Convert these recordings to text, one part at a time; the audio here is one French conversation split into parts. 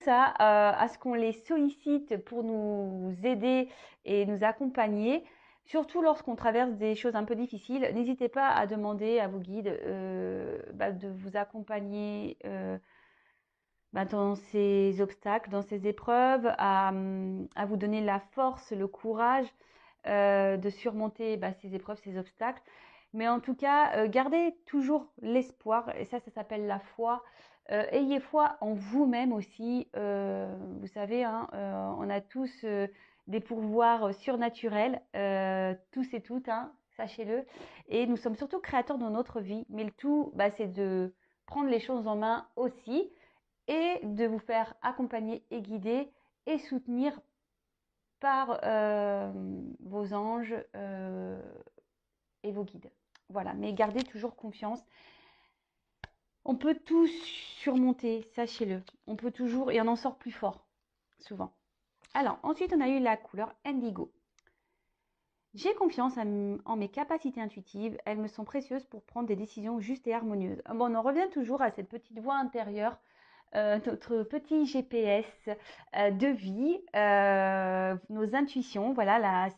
ça, à ce qu'on les sollicite pour nous aider et nous accompagner, surtout lorsqu'on traverse des choses un peu difficiles. N'hésitez pas à demander à vos guides de vous accompagner dans ces obstacles, dans ces épreuves, à vous donner la force, le courage de surmonter ces épreuves, ces obstacles. Mais en tout cas, gardez toujours l'espoir, et ça s'appelle la foi. Ayez foi en vous-même aussi. Vous savez, hein, on a tous des pouvoirs surnaturels, tous et toutes, hein, sachez-le. Et nous sommes surtout créateurs de notre vie. Mais le tout, c'est de prendre les choses en main aussi et de vous faire accompagner et guider et soutenir par vos anges et vos guides. Voilà, mais gardez toujours confiance. On peut tout surmonter, sachez-le. On peut toujours, et on en sort plus fort, souvent. Alors, ensuite, on a eu la couleur indigo. J'ai confiance en mes capacités intuitives. Elles me sont précieuses pour prendre des décisions justes et harmonieuses. Bon, on en revient toujours à cette petite voix intérieure, notre petit GPS de vie, nos intuitions. Voilà.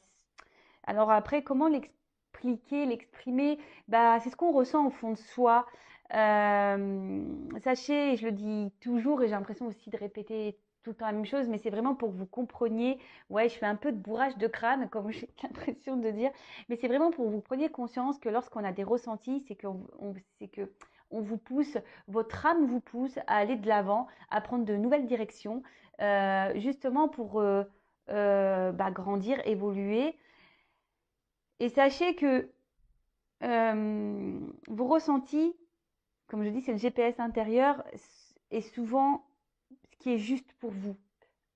Alors après, comment l'expliquer, l'exprimer? C'est ce qu'on ressent au fond de soi. Sachez, et je le dis toujours, et j'ai l'impression aussi de répéter tout le temps la même chose, mais c'est vraiment pour que vous compreniez. Ouais, je fais un peu de bourrage de crâne, comme j'ai l'impression de dire, mais c'est vraiment pour que vous preniez conscience que lorsqu'on a des ressentis, c'est que on vous pousse, votre âme vous pousse à aller de l'avant, à prendre de nouvelles directions, justement pour grandir, évoluer. Et sachez que vos ressentis, comme je dis, c'est le GPS intérieur, est souvent ce qui est juste pour vous.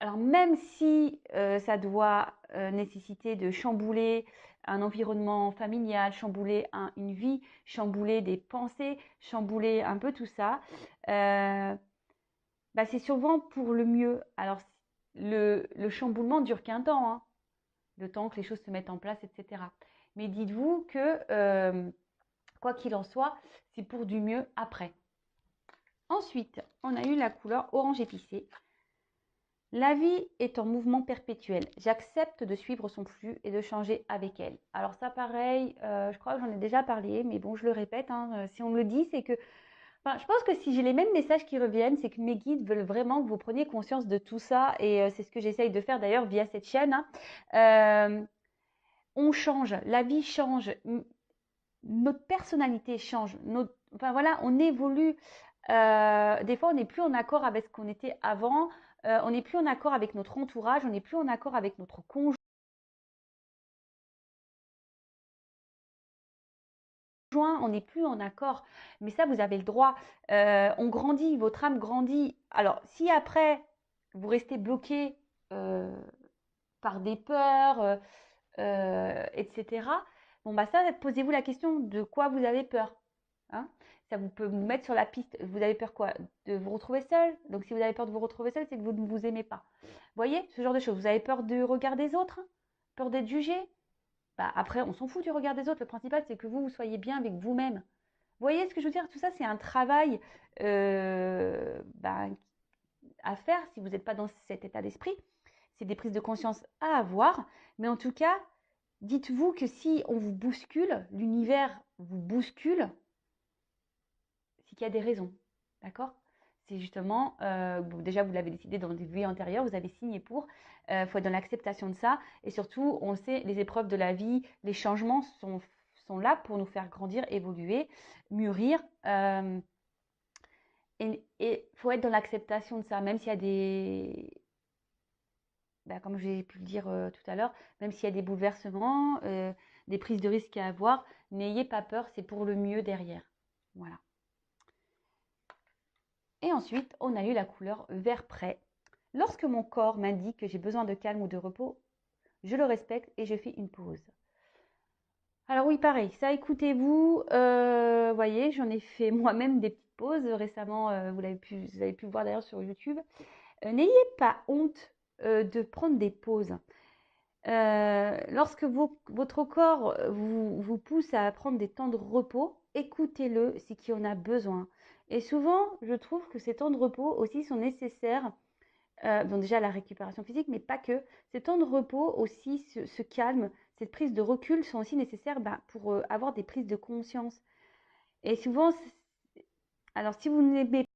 Alors même si ça doit nécessiter de chambouler un environnement familial, chambouler une vie, chambouler des pensées, chambouler un peu tout ça, c'est souvent pour le mieux. Alors le chamboulement dure qu'un temps, hein, le temps que les choses se mettent en place, etc. Mais dites-vous que quoi qu'il en soit, c'est pour du mieux après. Ensuite, on a eu la couleur orange épicé. La vie est en mouvement perpétuel. J'accepte de suivre son flux et de changer avec elle. Alors ça, pareil, je crois que j'en ai déjà parlé, mais bon, je le répète, hein, si on me le dit, c'est que... Enfin, je pense que si j'ai les mêmes messages qui reviennent, c'est que mes guides veulent vraiment que vous preniez conscience de tout ça, et c'est ce que j'essaye de faire d'ailleurs via cette chaîne, hein. On change, la vie change, notre personnalité change, enfin voilà, on évolue. Des fois, on n'est plus en accord avec ce qu'on était avant, on n'est plus en accord avec notre entourage, on n'est plus en accord avec notre conjoint, on n'est plus en accord. Mais ça, vous avez le droit. On grandit, votre âme grandit. Alors, si après, vous restez bloqué par des peurs, etc., bon, ça, posez-vous la question de quoi vous avez peur. Hein, ça vous peut vous mettre sur la piste. Vous avez peur quoi? De vous retrouver seul. Donc si vous avez peur de vous retrouver seul, c'est que vous ne vous aimez pas. Vous voyez, ce genre de choses. Vous avez peur du regard des autres? Peur d'être jugé? Après, on s'en fout du regard des autres. Le principal, c'est que vous soyez bien avec vous-même. Vous voyez ce que je veux dire? Tout ça, c'est un travail à faire si vous n'êtes pas dans cet état d'esprit. C'est des prises de conscience à avoir. Mais en tout cas, dites-vous que si on vous bouscule, l'univers vous bouscule, c'est qu'il y a des raisons. D'accord? C'est justement, déjà vous l'avez décidé dans des vies antérieures, vous avez signé pour, il faut être dans l'acceptation de ça. Et surtout, on le sait, les épreuves de la vie, les changements sont là pour nous faire grandir, évoluer, mûrir. Et il faut être dans l'acceptation de ça, même s'il y a des, comme j'ai pu le dire tout à l'heure, même s'il y a des bouleversements, des prises de risques à avoir, n'ayez pas peur, c'est pour le mieux derrière. Voilà. Et ensuite, on a eu la couleur vert prêt. Lorsque mon corps m'indique que j'ai besoin de calme ou de repos, je le respecte et je fais une pause. Alors oui, pareil, ça écoutez-vous, voyez, j'en ai fait moi-même des petites pauses récemment, vous avez pu le voir d'ailleurs sur YouTube. N'ayez pas honte de prendre des pauses. Lorsque votre corps vous pousse à prendre des temps de repos, écoutez-le, c'est qu'il en a besoin. Et souvent, je trouve que ces temps de repos aussi sont nécessaires Donc déjà la récupération physique, mais pas que. Ces temps de repos aussi, ce calme, cette prise de recul sont aussi nécessaires pour avoir des prises de conscience. Et souvent, alors si vous n'aimez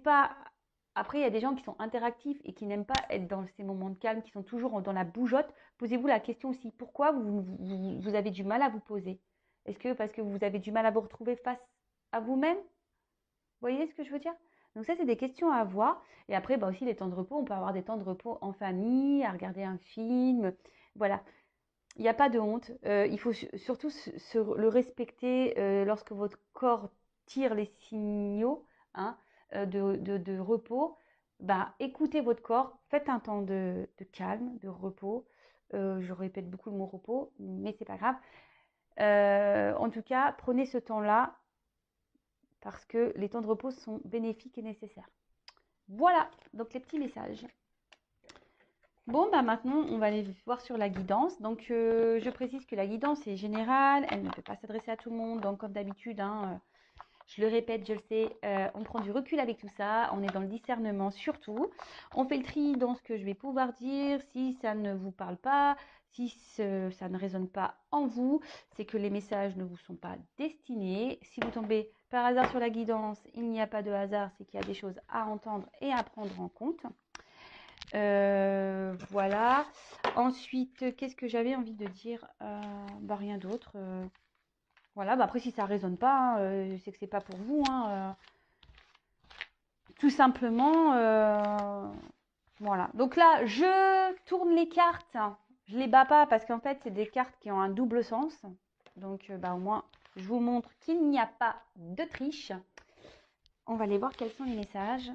pas, après il y a des gens qui sont interactifs et qui n'aiment pas être dans ces moments de calme, qui sont toujours dans la bougeotte, posez-vous la question aussi, pourquoi vous avez du mal à vous poser? Est-ce que parce que vous avez du mal à vous retrouver face à vous-même? Vous voyez ce que je veux dire? Donc ça, c'est des questions à avoir. Et après, bah aussi les temps de repos, on peut avoir des temps de repos en famille, à regarder un film. Voilà, il n'y a pas de honte. Il faut surtout le respecter lorsque votre corps tire les signaux, hein, de repos. Bah, écoutez votre corps, faites un temps de calme, de repos. Je répète beaucoup le mot repos, mais c'est pas grave. En tout cas, prenez ce temps-là parce que les temps de repos sont bénéfiques et nécessaires. Voilà, donc les petits messages. Bon, bah maintenant, on va aller voir sur la guidance. Donc, je précise que la guidance est générale, elle ne peut pas s'adresser à tout le monde. Donc, comme d'habitude, hein, je le répète, je le sais, on prend du recul avec tout ça, on est dans le discernement surtout. On fait le tri dans ce que je vais pouvoir dire. Si ça ne vous parle pas, si ça ne résonne pas en vous, c'est que les messages ne vous sont pas destinés. Si vous tombez par hasard sur la guidance, il n'y a pas de hasard, c'est qu'il y a des choses à entendre et à prendre en compte. Voilà. Ensuite, qu'est-ce que j'avais envie de dire? Bah, rien d'autre. Voilà, bah après si ça résonne pas, c'est que c'est pas pour vous, hein, tout simplement. Voilà. Donc là, je tourne les cartes. Je les bats pas parce qu'en fait, c'est des cartes qui ont un double sens. Donc, bah, au moins, je vous montre qu'il n'y a pas de triche. On va aller voir quels sont les messages.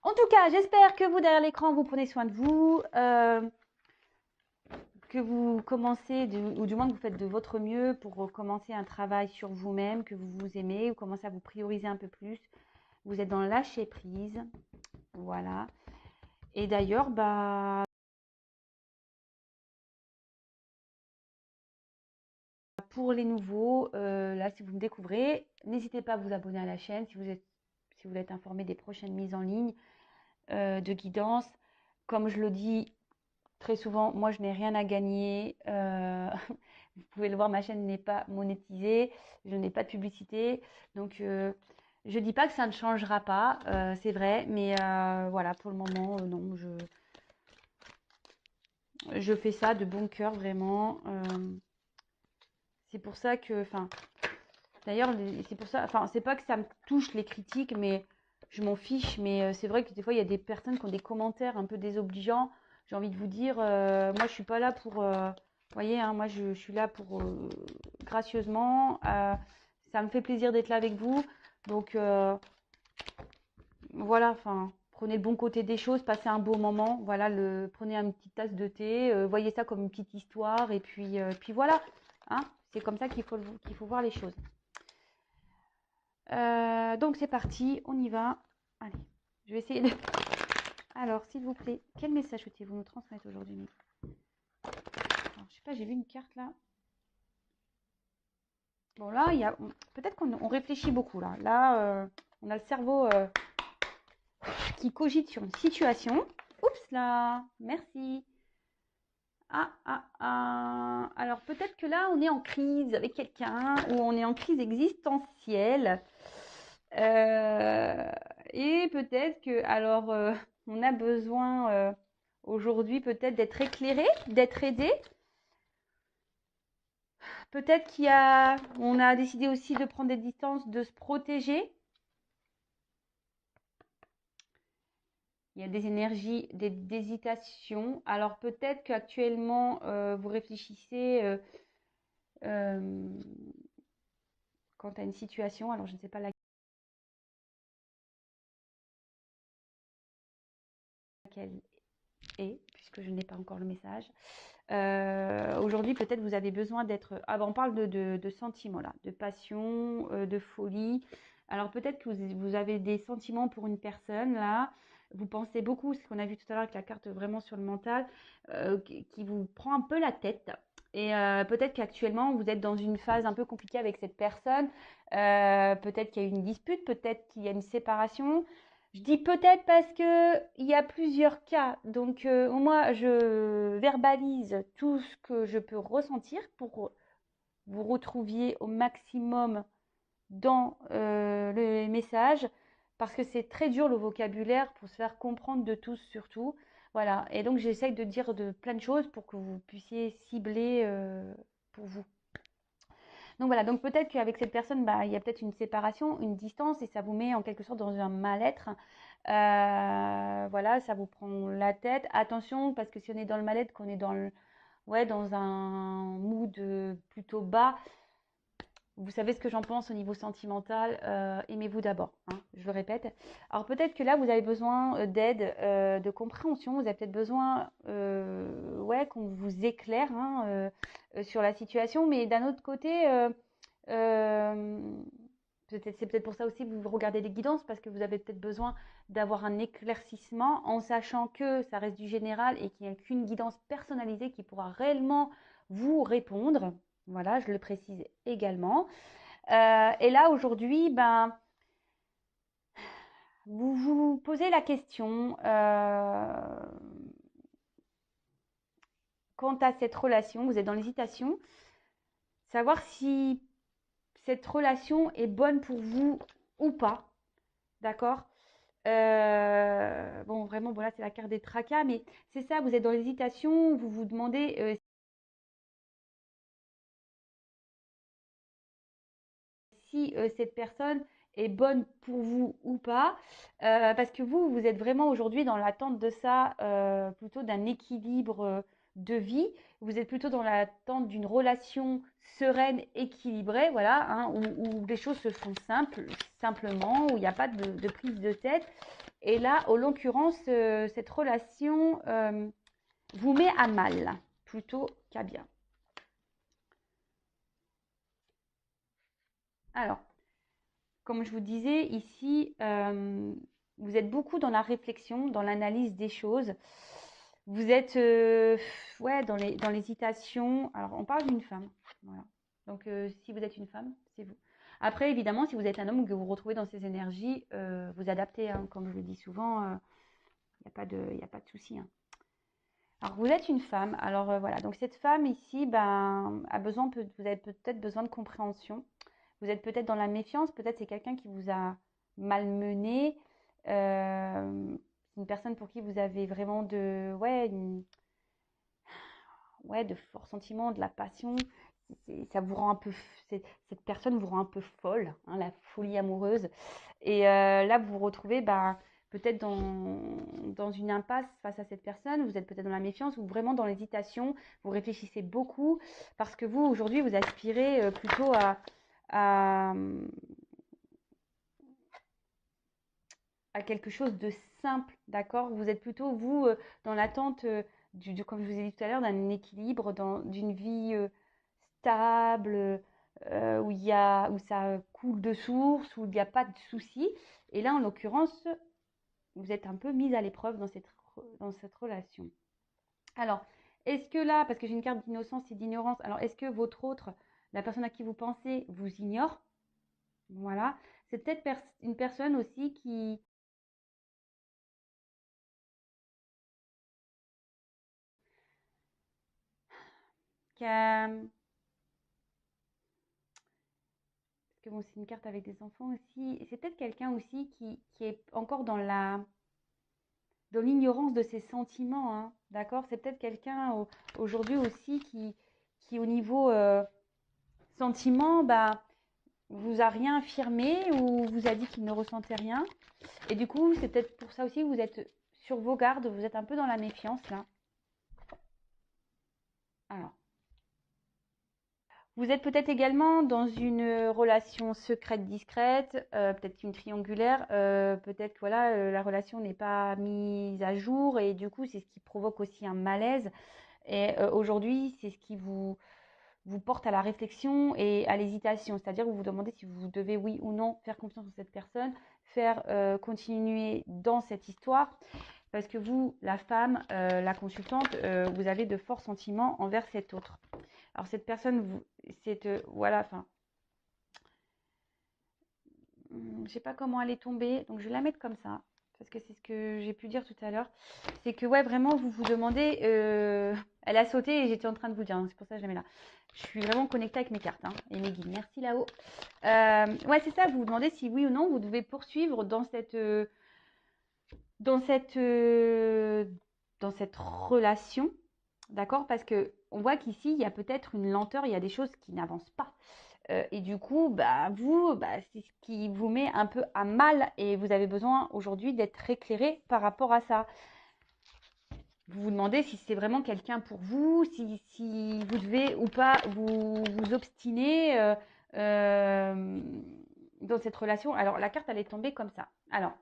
En tout cas, j'espère que vous, derrière l'écran, vous prenez soin de vous. Que vous commencez, ou du moins que vous faites de votre mieux pour commencer un travail sur vous-même, que vous vous aimez, vous commencez à vous prioriser un peu plus. Vous êtes dans le lâcher prise. Voilà. Et d'ailleurs, bah, pour les nouveaux, là, si vous me découvrez, n'hésitez pas à vous abonner à la chaîne si vous voulez être informé des prochaines mises en ligne de guidance. Comme je le dis très souvent, moi, je n'ai rien à gagner. Vous pouvez le voir, ma chaîne n'est pas monétisée. Je n'ai pas de publicité. Donc, je ne dis pas que ça ne changera pas. C'est vrai. Mais voilà, pour le moment, non. Je fais ça de bon cœur, vraiment. C'est pour ça que... Enfin, d'ailleurs, c'est pour ça... Enfin, c'est pas que ça me touche les critiques, mais je m'en fiche. Mais c'est vrai que des fois, il y a des personnes qui ont des commentaires un peu désobligeants. J'ai envie de vous dire, moi, je suis pas là pour... vous voyez, hein, moi, je suis là pour gracieusement. Ça me fait plaisir d'être là avec vous. Donc, voilà, enfin, prenez le bon côté des choses, passez un beau moment. Voilà, prenez une petite tasse de thé, voyez ça comme une petite histoire. Et puis voilà, hein, c'est comme ça qu'il faut voir les choses. Donc, c'est parti, on y va. Allez, je vais essayer de... Alors, s'il vous plaît, quel message souhaitez-vous nous transmettre aujourd'hui? Alors, je sais pas, j'ai vu une carte là. Bon, là, il y a... peut-être qu'on réfléchit beaucoup là. Là, on a le cerveau qui cogite sur une situation. Oups là, merci. Alors peut-être que là, on est en crise avec quelqu'un ou on est en crise existentielle. Et peut-être que, alors, on a besoin aujourd'hui peut-être d'être éclairé, d'être aidé. Peut-être on a décidé aussi de prendre des distances, de se protéger. Il y a des énergies, des hésitations. Alors peut-être qu'actuellement, vous réfléchissez quant à une situation. Alors je ne sais pas laquelle est, puisque je n'ai pas encore le message. Aujourd'hui, peut-être vous avez besoin d'être... Ah ben, on parle de sentiments là, de passion, de folie. Alors peut-être que vous avez des sentiments pour une personne là. Vous pensez beaucoup, ce qu'on a vu tout à l'heure avec la carte vraiment sur le mental, qui vous prend un peu la tête. Et peut-être qu'actuellement, vous êtes dans une phase un peu compliquée avec cette personne. Peut-être qu'il y a une dispute, peut-être qu'il y a une séparation. Je dis peut-être parce que il y a plusieurs cas. Donc, moi, je verbalise tout ce que je peux ressentir pour vous retrouviez au maximum dans le message parce que c'est très dur le vocabulaire pour se faire comprendre de tous surtout. Voilà, et donc j'essaye de dire de plein de choses pour que vous puissiez cibler pour vous. Donc voilà, donc peut-être qu'avec cette personne, bah, il y a peut-être une séparation, une distance, et ça vous met en quelque sorte dans un mal-être. Voilà, ça vous prend la tête. Attention, parce que si on est dans le mal-être, qu'on est dans le, ouais, dans un mood plutôt bas, vous savez ce que j'en pense au niveau sentimental, aimez-vous d'abord, hein, je le répète. Alors peut-être que là, vous avez besoin d'aide, de compréhension, vous avez peut-être besoin ouais, qu'on vous éclaire hein, sur la situation, mais d'un autre côté, euh, c'est peut-être pour ça aussi que vous regardez les guidances, parce que vous avez peut-être besoin d'avoir un éclaircissement en sachant que ça reste du général et qu'il n'y a qu'une guidance personnalisée qui pourra réellement vous répondre. Voilà, je le précise également. Et là, aujourd'hui, ben, vous vous posez la question quant à cette relation, vous êtes dans l'hésitation, savoir si cette relation est bonne pour vous ou pas, d'accord. Bon, vraiment, voilà, c'est la carte des tracas, mais c'est ça, vous êtes dans l'hésitation, vous vous demandez si cette personne est bonne pour vous ou pas, parce que vous êtes vraiment aujourd'hui dans l'attente de ça, plutôt d'un équilibre de vie. Vous êtes plutôt dans l'attente d'une relation sereine, équilibrée, voilà, hein, où les choses se font simplement, où il n'y a pas de prise de tête. Et là, en l'occurrence, cette relation vous met à mal, plutôt qu'à bien. Alors, comme je vous disais ici, vous êtes beaucoup dans la réflexion, dans l'analyse des choses. Vous êtes ouais, dans l'hésitation. Alors, on parle d'une femme. Voilà. Donc, si vous êtes une femme, c'est vous. Après, évidemment, si vous êtes un homme que vous vous retrouvez dans ces énergies, vous adaptez. Hein, comme je le dis souvent, il n'y a pas de souci. Hein. Alors, vous êtes une femme. Alors, voilà. Donc, cette femme ici, ben, vous avez peut-être besoin de compréhension. Vous êtes peut-être dans la méfiance. Peut-être c'est quelqu'un qui vous a malmené. C'est une personne pour qui vous avez vraiment ouais, de forts sentiments, de la passion. Ça vous rend un peu, cette personne vous rend un peu folle, hein, la folie amoureuse. Et là, vous vous retrouvez bah, peut-être dans une impasse face à cette personne. Vous êtes peut-être dans la méfiance ou vraiment dans l'hésitation. Vous réfléchissez beaucoup parce que vous, aujourd'hui, vous aspirez plutôt à, à quelque chose de simple, d'accord. Vous êtes plutôt, vous, dans l'attente, comme je vous ai dit tout à l'heure, d'un équilibre, d'une vie stable, où ça coule de source, où il n'y a pas de soucis. Et là, en l'occurrence, vous êtes un peu mise à l'épreuve dans cette relation. Alors, est-ce que là, parce que j'ai une carte d'innocence et d'ignorance, alors est-ce que votre autre, la personne à qui vous pensez, vous ignore? Voilà. C'est peut-être une personne aussi qui a, parce que bon, c'est une carte avec des enfants aussi. C'est peut-être quelqu'un aussi qui est encore dans l'ignorance de ses sentiments, hein, d'accord. C'est peut-être quelqu'un aujourd'hui aussi qui au niveau sentiment, bah, vous a rien affirmé ou vous a dit qu'il ne ressentait rien. Et du coup, c'est peut-être pour ça aussi que vous êtes sur vos gardes, vous êtes un peu dans la méfiance là. Alors, vous êtes peut-être également dans une relation secrète discrète, peut-être une triangulaire, peut-être que voilà, la relation n'est pas mise à jour et du coup, c'est ce qui provoque aussi un malaise. Et aujourd'hui, c'est ce qui vous porte à la réflexion et à l'hésitation. C'est-à-dire que vous vous demandez si vous devez, oui ou non, faire confiance en cette personne, faire continuer dans cette histoire. Parce que vous, la femme, la consultante, vous avez de forts sentiments envers cet autre. Alors cette personne, voilà, enfin, je sais pas comment elle est tombée, donc je vais la mettre comme ça, parce que c'est ce que j'ai pu dire tout à l'heure. C'est que ouais, vraiment, vous vous demandez, elle a sauté et j'étais en train de vous dire, hein, c'est pour ça que je la mets là. Je suis vraiment connectée avec mes cartes hein, et mes guides. Merci là-haut. Ouais, c'est ça, vous vous demandez si oui ou non vous devez poursuivre dans cette, euh, dans cette relation, d'accord? Parce que on voit qu'ici, il y a peut-être une lenteur, il y a des choses qui n'avancent pas. Et du coup, bah, vous, bah, c'est ce qui vous met un peu à mal et vous avez besoin aujourd'hui d'être éclairé par rapport à ça. Vous vous demandez si c'est vraiment quelqu'un pour vous, si vous devez ou pas vous obstiner euh, dans cette relation. Alors, la carte, elle est tombée comme ça. Alors,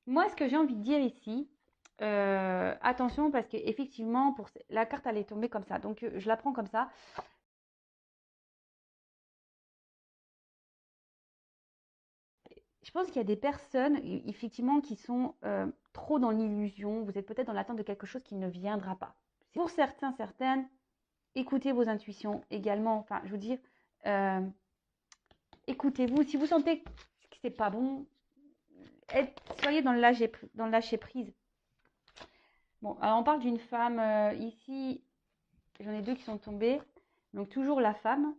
moi, ce que j'ai envie de dire ici, attention parce qu'effectivement, la carte, elle est tombée comme ça. Donc, je la prends comme ça. Je pense qu'il y a des personnes, effectivement, qui sont trop dans l'illusion. Vous êtes peut-être dans l'attente de quelque chose qui ne viendra pas. Pour certains, certaines, écoutez vos intuitions également. Enfin, je veux dire, euh, écoutez-vous. Si vous sentez que c'est pas bon, soyez dans le lâcher prise. Bon, alors on parle d'une femme ici. J'en ai deux qui sont tombés. Donc toujours la femme.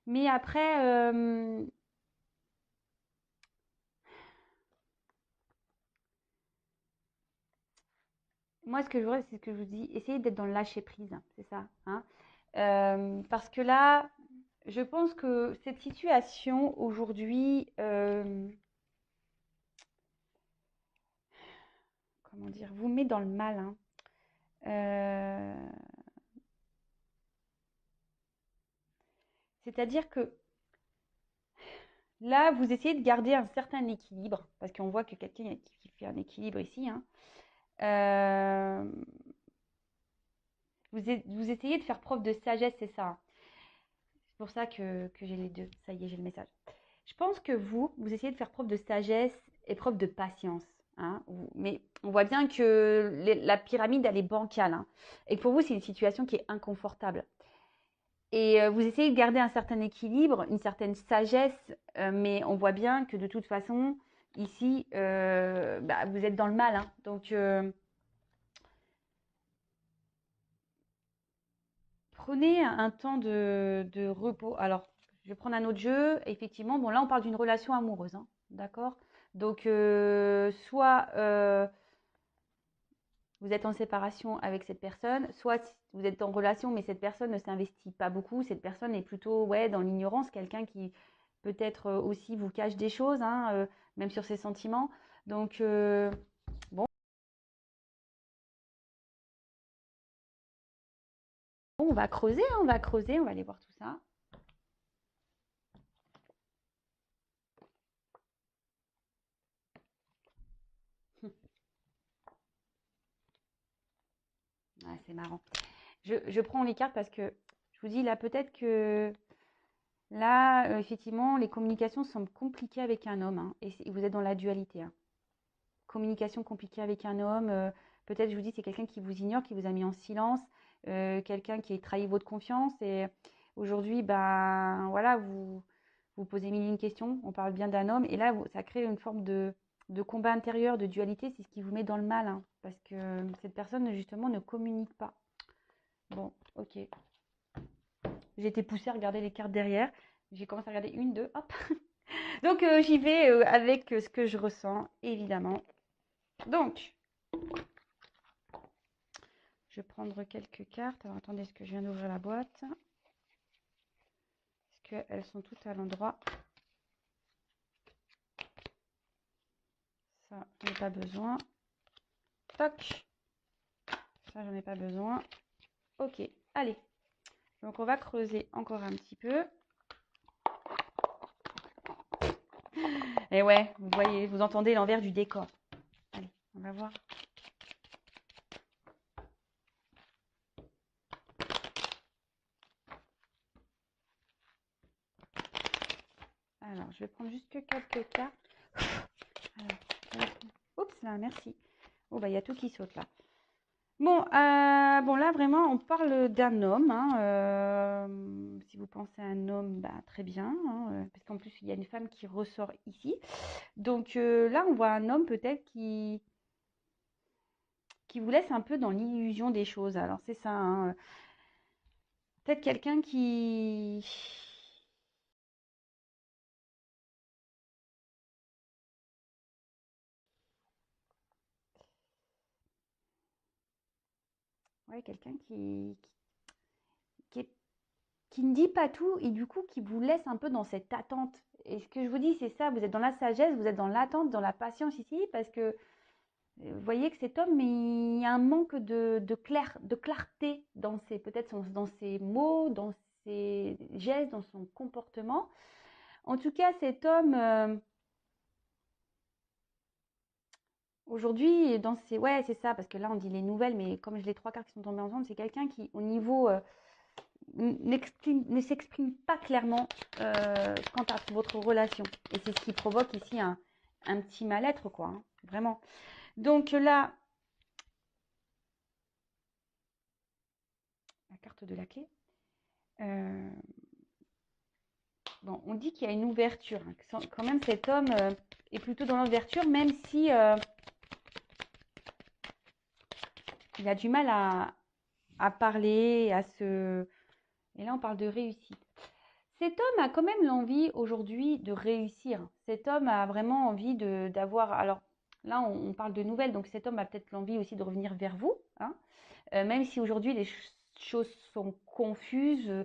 Mais après, moi ce que je voudrais, c'est ce que je vous dis. Essayez d'être dans le lâcher prise. C'est ça. Hein. Parce que là, je pense que cette situation aujourd'hui, comment dire, vous met dans le mal. Hein. C'est-à-dire que là, vous essayez de garder un certain équilibre, parce qu'on voit que quelqu'un qui fait un équilibre ici. Hein. Euh, vous essayez de faire preuve de sagesse, c'est ça. C'est pour ça que j'ai les deux. Ça y est, j'ai le message. Je pense que vous essayez de faire preuve de sagesse et preuve de patience. Hein, mais on voit bien que la pyramide, elle est bancale. Hein, et pour vous, c'est une situation qui est inconfortable. Et vous essayez de garder un certain équilibre, une certaine sagesse, mais on voit bien que de toute façon, ici, bah, vous êtes dans le mal. Hein, donc, prenez un temps de repos. Alors, je vais prendre un autre jeu. Effectivement, bon, là, on parle d'une relation amoureuse. Hein, d'accord? Donc, soit vous êtes en séparation avec cette personne, soit vous êtes en relation, mais cette personne ne s'investit pas beaucoup. Cette personne est plutôt ouais, dans l'ignorance, quelqu'un qui peut-être aussi vous cache des choses, hein, même sur ses sentiments. Donc, bon, on va creuser, hein, on va creuser, on va aller voir tout ça. Ah, c'est marrant. Je prends les cartes parce que je vous dis là, peut-être que là, effectivement, les communications semblent compliquées avec un homme. Hein, et vous êtes dans la dualité. Hein. Communication compliquée avec un homme. Peut-être, je vous dis, c'est quelqu'un qui vous ignore, qui vous a mis en silence, quelqu'un qui a trahi votre confiance. Et aujourd'hui, ben voilà, vous posez mille et une questions. On parle bien d'un homme. Et là, ça crée une forme de combat intérieur, de dualité. C'est ce qui vous met dans le mal. Hein, parce que cette personne, justement, ne communique pas. Bon, ok. J'ai été poussée à regarder les cartes derrière. J'ai commencé à regarder une, deux, hop. Donc j'y vais avec ce que je ressens, évidemment. Donc, je vais prendre quelques cartes. Alors attendez, est-ce que je viens d'ouvrir la boîte? Est-ce qu'elles sont toutes à l'endroit? Ça, j'en ai pas besoin. Toc. Ça, j'en ai pas besoin. Ok, allez. Donc on va creuser encore un petit peu. Et ouais, vous voyez, vous entendez l'envers du décor. Allez, on va voir. Alors, je vais prendre juste quelques cartes. Alors, oups, là, merci. Oh, bah, il y a tout qui saute là. Bon, bon là vraiment on parle d'un homme, hein, si vous pensez à un homme, bah, très bien, hein, parce qu'en plus il y a une femme qui ressort ici. Donc là on voit un homme peut-être qui vous laisse un peu dans l'illusion des choses. Alors c'est ça, hein, peut-être quelqu'un qui... Ouais, quelqu'un qui est- qui ne dit pas tout et du coup qui vous laisse un peu dans cette attente. Et ce que je vous dis, c'est ça, vous êtes dans la sagesse, vous êtes dans l'attente, dans la patience ici, parce que vous voyez que cet homme, il y a un manque de clarté dans ses, peut-être dans ses mots, dans ses gestes, dans son comportement. En tout cas, cet homme, aujourd'hui, dans ses... Ouais, c'est ça, parce que là, on dit les nouvelles, mais comme je les trois quarts qui sont tombés ensemble, c'est quelqu'un qui, au niveau, ne s'exprime pas clairement quant à votre relation. Et c'est ce qui provoque ici un petit mal-être, quoi, hein, vraiment. Donc là, la carte de la clé. Euh, bon, on dit qu'il y a une ouverture, hein, quand même cet homme est plutôt dans l'ouverture, même si il a du mal à parler, à se... Et là, on parle de réussite. Cet homme a quand même l'envie aujourd'hui de réussir. Cet homme a vraiment envie d'avoir... Alors là, on parle de nouvelles, donc cet homme a peut-être l'envie aussi de revenir vers vous, hein, même si aujourd'hui les choses sont confuses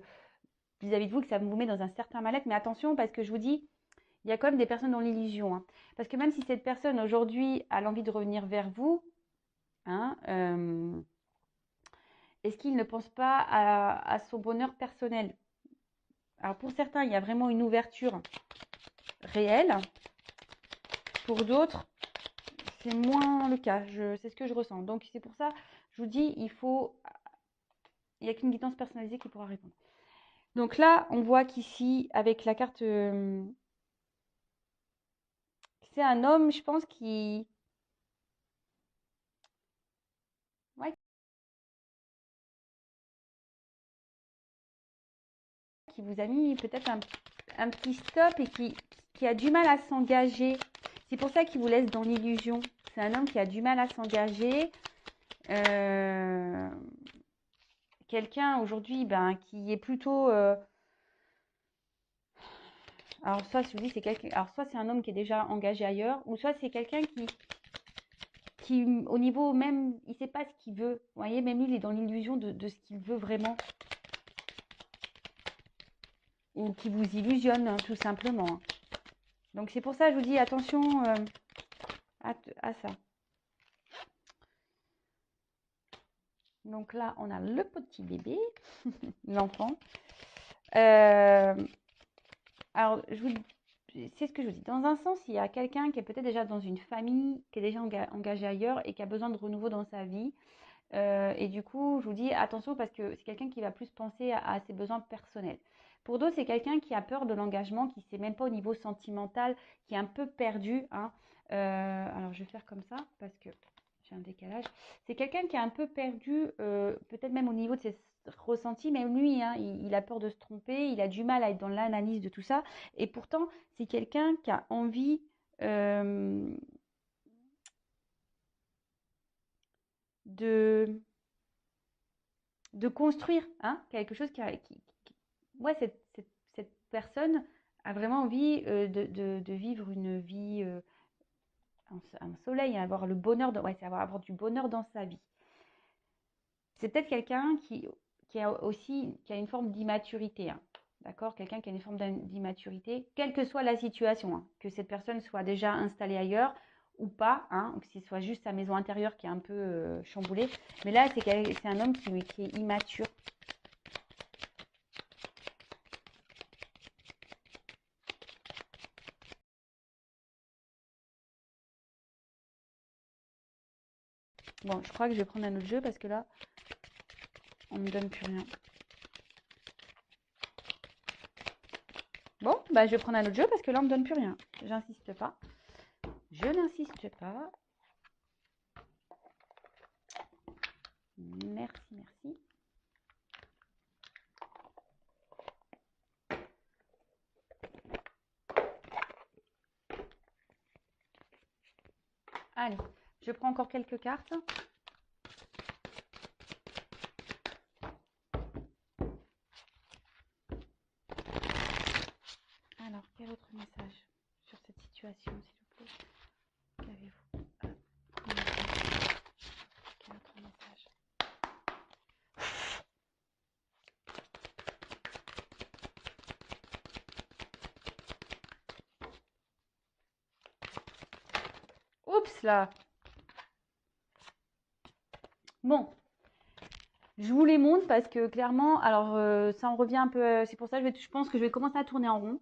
vis-à-vis de vous, que ça vous met dans un certain mal-être. Mais attention, parce que je vous dis, il y a quand même des personnes dans l'illusion, hein. Parce que même si cette personne aujourd'hui a l'envie de revenir vers vous, hein, est-ce qu'il ne pense pas à son bonheur personnel? Alors pour certains, il y a vraiment une ouverture réelle. Pour d'autres, c'est moins le cas. C'est ce que je ressens. Donc c'est pour ça, je vous dis, il n'y a qu'une guidance personnalisée qui pourra répondre. Donc là, on voit qu'ici, avec la carte, c'est un homme, je pense, ouais, qui vous a mis peut-être un petit stop et qui a du mal à s'engager. C'est pour ça qu'il vous laisse dans l'illusion. C'est un homme qui a du mal à s'engager. Euh, Quelqu'un aujourd'hui ben, qui est plutôt... alors soit je vous dis, c'est quelqu'un, alors soit c'est un homme qui est déjà engagé ailleurs, ou soit c'est quelqu'un qui, au niveau même, il ne sait pas ce qu'il veut. Vous voyez, même lui, il est dans l'illusion de ce qu'il veut vraiment. Ou qui vous illusionne, hein, tout simplement, hein. Donc c'est pour ça que je vous dis attention à ça. Donc là, on a le petit bébé, l'enfant. Euh, alors, c'est ce que je vous dis. Dans un sens, il y a quelqu'un qui est peut-être déjà dans une famille, qui est déjà engagé ailleurs et qui a besoin de renouveau dans sa vie. Et du coup, je vous dis attention parce que c'est quelqu'un qui va plus penser à ses besoins personnels. Pour d'autres, c'est quelqu'un qui a peur de l'engagement, qui ne sait même pas au niveau sentimental, qui est un peu perdu, hein. Alors, je vais faire comme ça parce que j'ai un décalage. C'est quelqu'un qui est un peu perdu, peut-être même au niveau de ses ressentis, même lui, hein, il a peur de se tromper, il a du mal à être dans l'analyse de tout ça. Et pourtant, c'est quelqu'un qui a envie de de construire, hein, quelque chose ouais, cette personne a vraiment envie de vivre une vie un soleil, hein, avoir le bonheur, ouais, c'est avoir du bonheur dans sa vie. C'est peut-être quelqu'un qui a aussi qui a une forme d'immaturité, hein, d'accord? Quelqu'un qui a une forme d'immaturité, quelle que soit la situation, hein, que cette personne soit déjà installée ailleurs ou pas, hein, ou que ce soit juste sa maison intérieure qui est un peu chamboulée. Mais là, c'est un homme qui est immature. Bon, je crois que je vais prendre un autre jeu parce que là, on me donne plus rien. Bon, bah je vais prendre un autre jeu parce que là, on me donne plus rien. J'insiste pas. Je n'insiste pas. Merci, merci. Allez, je prends encore quelques cartes. Alors, quel autre message sur cette situation, s'il vous plaît? Qu'avez-vous à communiquer? Quel autre message? Oups là! Bon, je vous les montre parce que clairement, alors ça en revient un peu, c'est pour ça que je pense que je vais commencer à tourner en rond.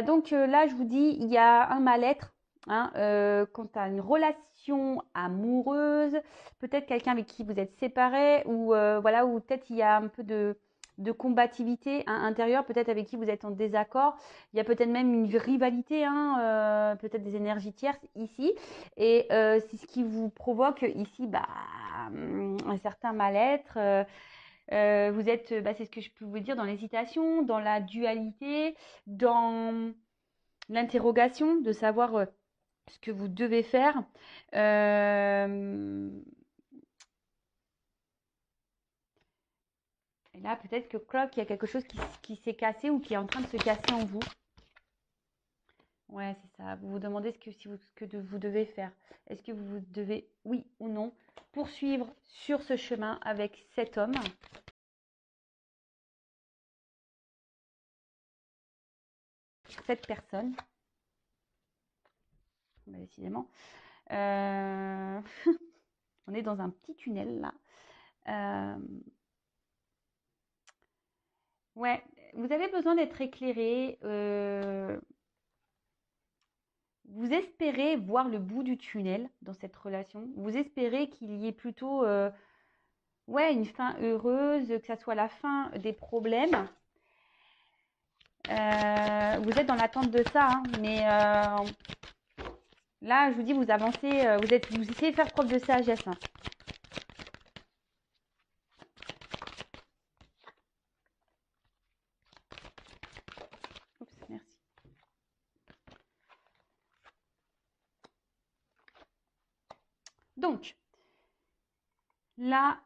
Donc là, je vous dis, il y a un mal-être hein, quant à une relation amoureuse, peut-être quelqu'un avec qui vous êtes séparés ou voilà, ou peut-être il y a un peu de combativité hein, intérieure, peut-être avec qui vous êtes en désaccord. Il y a peut-être même une rivalité, hein, peut-être des énergies tierces ici. Et c'est ce qui vous provoque ici bah, un certain mal-être. Vous êtes, bah, c'est ce que je peux vous dire, dans l'hésitation, dans la dualité, dans l'interrogation de savoir ce que vous devez faire. Et là, peut-être que il y a quelque chose qui s'est cassé ou qui est en train de se casser en vous. Ouais, c'est ça. Vous vous demandez ce que vous devez faire. Est-ce que vous devez, oui ou non, poursuivre sur ce chemin avec cet homme, cette personne, bah, décidément. On est dans un petit tunnel là. Ouais, vous avez besoin d'être éclairé. Vous espérez voir le bout du tunnel dans cette relation. Vous espérez qu'il y ait plutôt ouais, une fin heureuse, que ça soit la fin des problèmes. Vous êtes dans l'attente de ça, hein, mais là, je vous dis, vous avancez, vous essayez de faire preuve de sagesse. Hein. Oups, merci. Donc, là,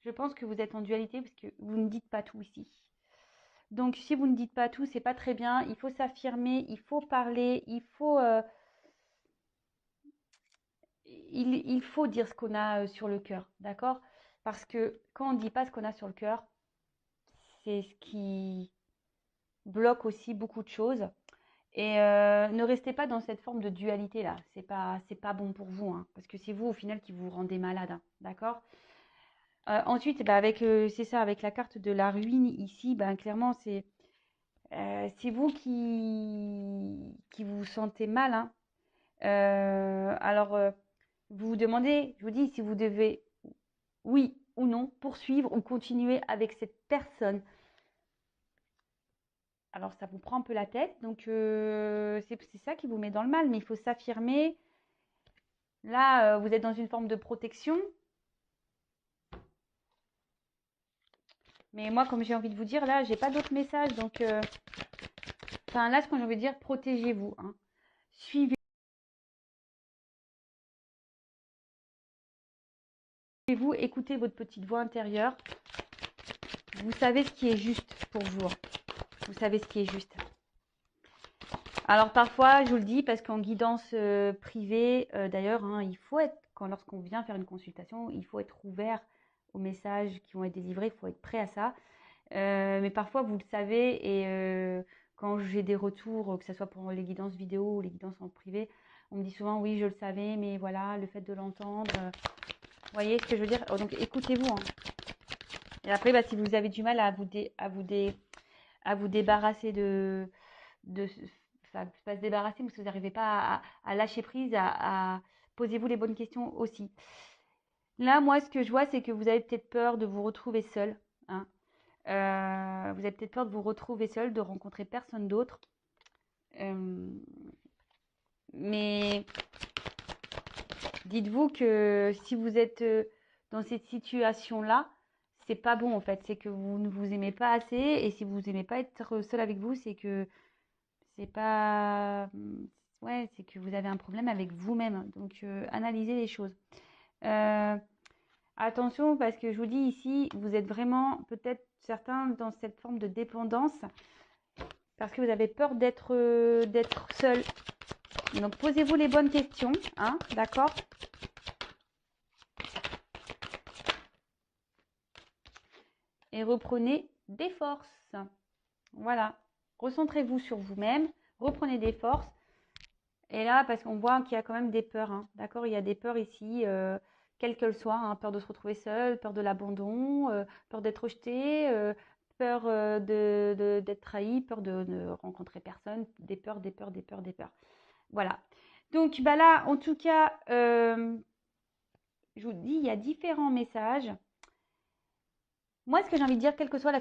je pense que vous êtes en dualité parce que vous ne dites pas tout ici. Donc, si vous ne dites pas tout, c'est pas très bien. Il faut s'affirmer, il faut parler, il faut dire ce qu'on a sur le cœur, d'accord? Parce que quand on ne dit pas ce qu'on a sur le cœur, c'est ce qui bloque aussi beaucoup de choses. Et ne restez pas dans cette forme de dualité là. C'est pas bon pour vous, hein, parce que c'est vous au final qui vous rendez malade, hein, d'accord? Ensuite, bah, c'est ça, avec la carte de la ruine ici, ben clairement c'est vous qui vous sentez mal, hein. Alors, vous vous demandez, je vous dis, si vous devez, oui ou non, poursuivre ou continuer avec cette personne. Alors, ça vous prend un peu la tête, donc c'est ça qui vous met dans le mal, mais il faut s'affirmer. Là, vous êtes dans une forme de protection. Mais moi, comme j'ai envie de vous dire, là, j'ai pas d'autres messages, donc... Enfin, là, ce que j'ai envie de dire, protégez-vous, hein. Suivez-vous, écoutez votre petite voix intérieure. Vous savez ce qui est juste pour vous. Vous savez ce qui est juste. Alors parfois, je vous le dis, parce qu'en guidance privée, d'ailleurs, hein, il faut être, lorsqu'on vient faire une consultation, il faut être ouvert aux messages qui vont être délivrés, il faut être prêt à ça. Mais parfois, vous le savez, et quand j'ai des retours, que ce soit pour les guidances vidéo ou les guidances en privé, on me dit souvent, oui, je le savais, mais voilà, le fait de l'entendre, vous voyez ce que je veux dire? Donc écoutez-vous, hein. Et après, bah, si vous avez du mal à vous débarrasser enfin, pas se débarrasser, mais si vous n'arrivez pas à lâcher prise, posez-vous les bonnes questions aussi. Là, moi, ce que je vois, c'est que vous avez peut-être peur de vous retrouver seul, hein. Vous avez peut-être peur de vous retrouver seul, de rencontrer personne d'autre. Mais dites-vous que si vous êtes dans cette situation-là, c'est pas bon en fait. C'est que vous ne vous aimez pas assez. Et si vous aimez pas être seul avec vous, c'est que c'est pas. Ouais, c'est que vous avez un problème avec vous-même. Donc, analysez les choses. Euh, Attention, parce que je vous dis ici, vous êtes vraiment peut-être certains dans cette forme de dépendance parce que vous avez peur d'être seul. Donc, posez-vous les bonnes questions, hein, d'accord? Et reprenez des forces. Voilà. Recentrez-vous sur vous-même, reprenez des forces. Et là, parce qu'on voit qu'il y a quand même des peurs, hein, d'accord? Il y a des peurs ici, quelles qu'elles soient, hein, peur de se retrouver seul, peur de l'abandon, peur d'être rejeté, peur d'être trahi, peur de ne rencontrer personne, des peurs, des peurs, des peurs, des peurs. Voilà. Donc bah là, en tout cas, je vous dis, il y a différents messages. Moi, ce que j'ai envie de dire, quelle que soit la